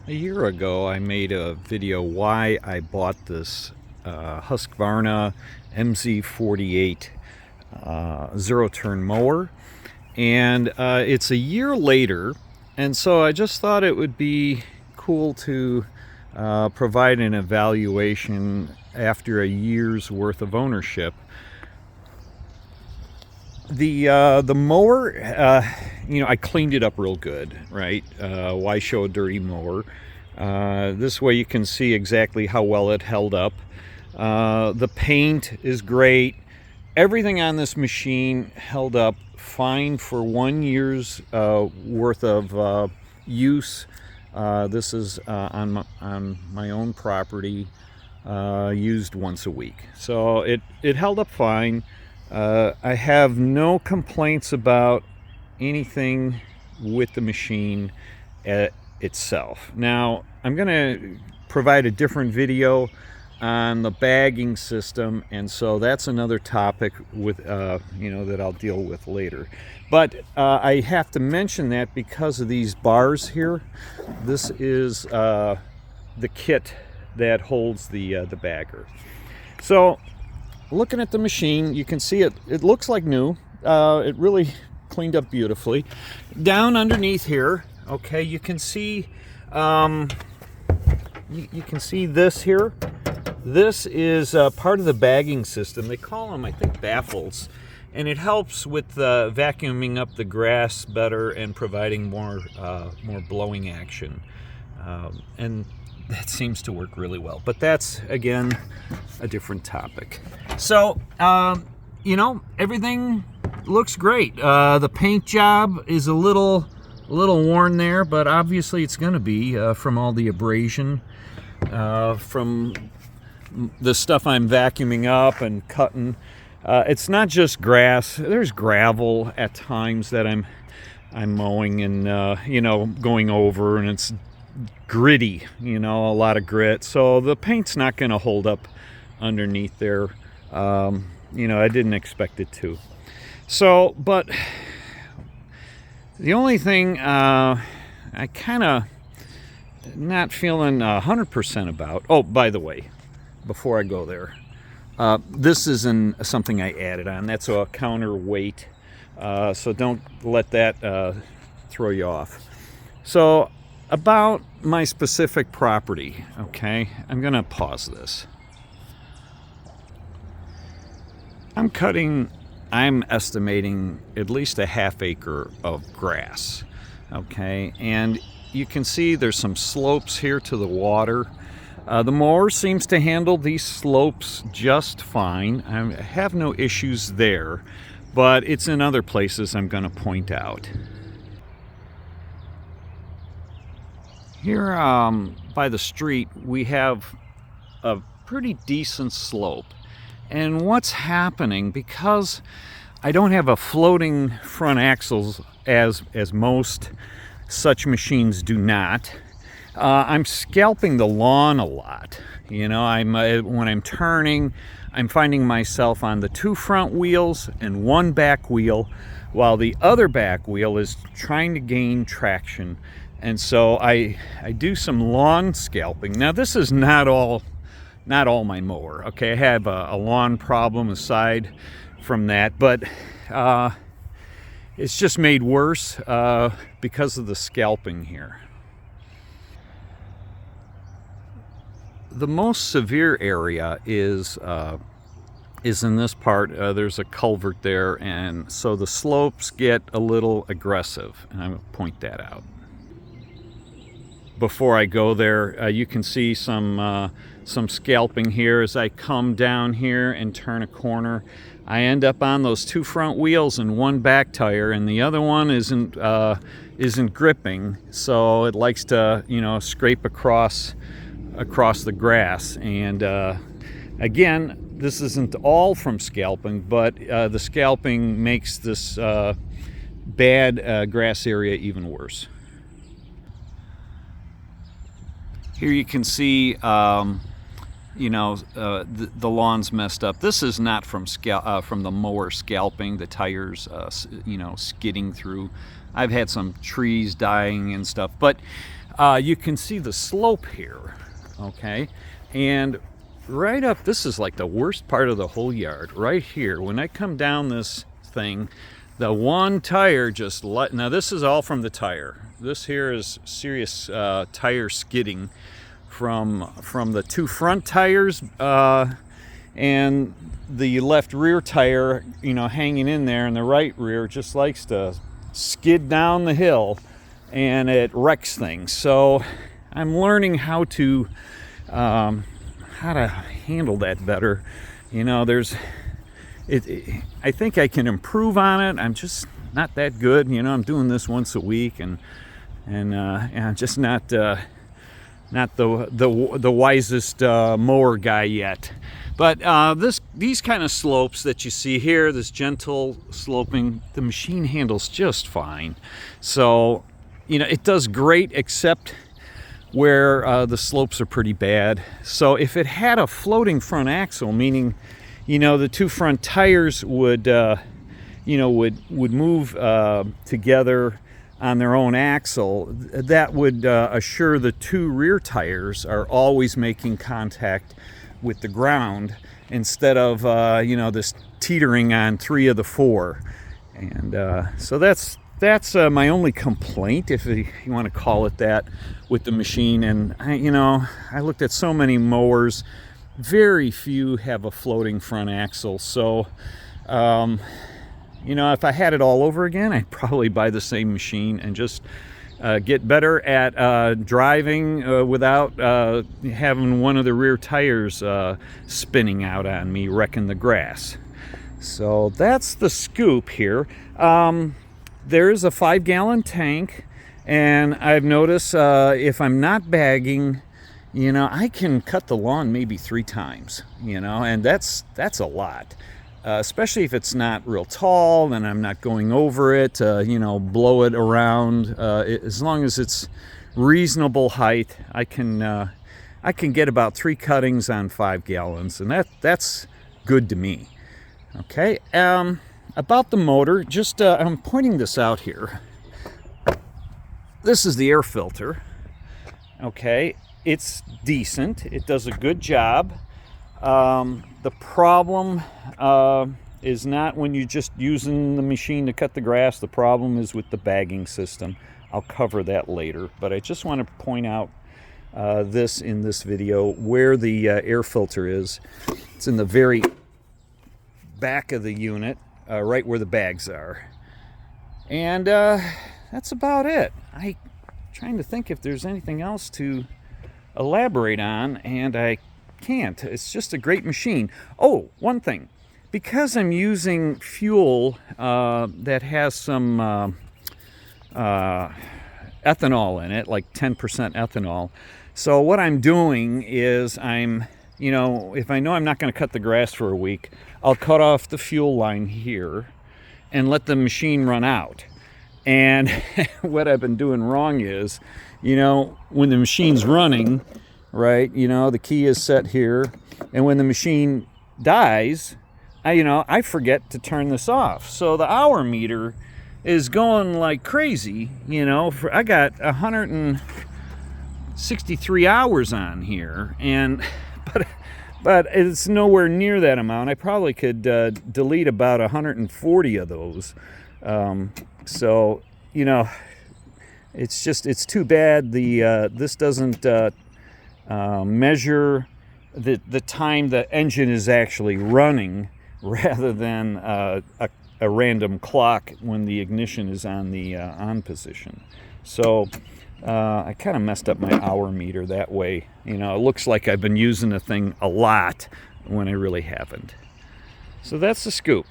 A year ago, I made a video why I bought this Husqvarna MZ48 zero-turn mower, and it's a year later, and so I just thought it would be cool to provide an evaluation after a year's worth of ownership. The mower, I cleaned it up real good, right? Why show a dirty mower? This way you can see exactly how well it held up. The paint is great. Everything on this machine held up fine for 1 year's worth of use. This is on my own property, used once a week. So it held up fine. I have no complaints about anything with the machine itself. Now, I'm going to provide a different video on the bagging system, and so that's another topic with that I'll deal with later. But I have to mention that because of these bars here. This is the kit that holds the bagger. So looking at the machine, you can see it looks like new. It really cleaned up beautifully. Down underneath here, okay, you can see you can see this here. This is part of the bagging system. They call them, I think, baffles, and it helps with vacuuming up the grass better and providing more blowing action, and that seems to work really well. But that's, again, a different topic. So everything looks great. The paint job is a little worn there, but obviously it's going to be from all the abrasion from the stuff I'm vacuuming up and cutting. It's not just grass. There's gravel at times that I'm mowing and going over, and it's gritty, a lot of grit. So the paint's not going to hold up underneath there. I didn't expect it to. So, but the only thing I kind of not feeling 100% about. Oh, by the way, before I go there, this isn't something I added on. That's a counterweight, so don't let that throw you off. So about my specific property, okay, I'm going to pause this. I'm estimating at least a ½ acre of grass, okay, and you can see there's some slopes here to the water. The mower seems to handle these slopes just fine. I have no issues there, but it's in other places I'm going to point out. Here by the street, we have a pretty decent slope. And what's happening, because I don't have a floating front axles as most such machines do not, I'm scalping the lawn a lot. When I'm turning, I'm finding myself on the 2 front wheels and 1 back wheel, while the other back wheel is trying to gain traction. And so I do some lawn scalping. Now, this is not all my mower, okay? I have a lawn problem aside from that, but it's just made worse because of the scalping here. The most severe area is in this part. There's a culvert there, and so the slopes get a little aggressive, and I'm going to point that out. Before I go there, you can see some scalping here as I come down here and turn a corner. I end up on those 2 front wheels and 1 back tire, and the other one isn't gripping, so it likes to scrape across the grass. And again, this isn't all from scalping, but the scalping makes this bad grass area even worse. Here you can see the lawn's messed up. This is not from the mower scalping, the tires, skidding through. I've had some trees dying and stuff, but you can see the slope here, okay? And right up, this is like the worst part of the whole yard, right here. When I come down this thing, the one tire just now this is all from the tire. This here is serious tire skidding from the two front tires and the left rear tire, hanging in there, and the right rear just likes to skid down the hill and it wrecks things. So I'm learning how to handle that better. I think I can improve on it. I'm just not that good. I'm doing this once a week, and I'm just not the wisest mower guy yet. But these kind of slopes that you see here, this gentle sloping, the machine handles just fine. So it does great, except where the slopes are pretty bad. So if it had a floating front axle, meaning the two front tires would move together on their own axle, that would assure the two rear tires are always making contact with the ground, instead of this teetering on 3 of the 4. And so that's my only complaint, if you want to call it that, with the machine. And I looked at so many mowers, very few have a floating front axle. So if I had it all over again, I'd probably buy the same machine and just get better at driving without having one of the rear tires spinning out on me, wrecking the grass. So that's the scoop here. There's a 5-gallon tank, and I've noticed if I'm not bagging, I can cut the lawn maybe 3 times, and that's a lot. Especially if it's not real tall, then I'm not going over it, blow it around. As long as it's reasonable height, I can get about 3 cuttings on 5 gallons, and that's good to me. Okay, about the motor, just I'm pointing this out here. This is the air filter. Okay, it's decent. It does a good job. The problem is not when you're just using the machine to cut the grass. The problem is with the bagging system. I'll cover that later, but I just want to point out this in this video, where the air filter is. It's in the very back of the unit, right where the bags are. And that's about it. I'm trying to think if there's anything else to elaborate on, and I can't. It's just a great machine. Oh, one thing, because I'm using fuel that has some ethanol in it, like 10% ethanol. So what I'm doing is if I know I'm not going to cut the grass for a week, I'll cut off the fuel line here and let the machine run out. And what I've been doing wrong is, when the machine's running, right, the key is set here, and when the machine dies, I forget to turn this off. So the hour meter is going like crazy. I got 163 hours on here, but it's nowhere near that amount. I probably could delete about 140 of those. So it's too bad this doesn't measure the time the engine is actually running, rather than a random clock when the ignition is on the on position. So I kind of messed up my hour meter that way. It looks like I've been using the thing a lot when I really haven't. So that's the scoop.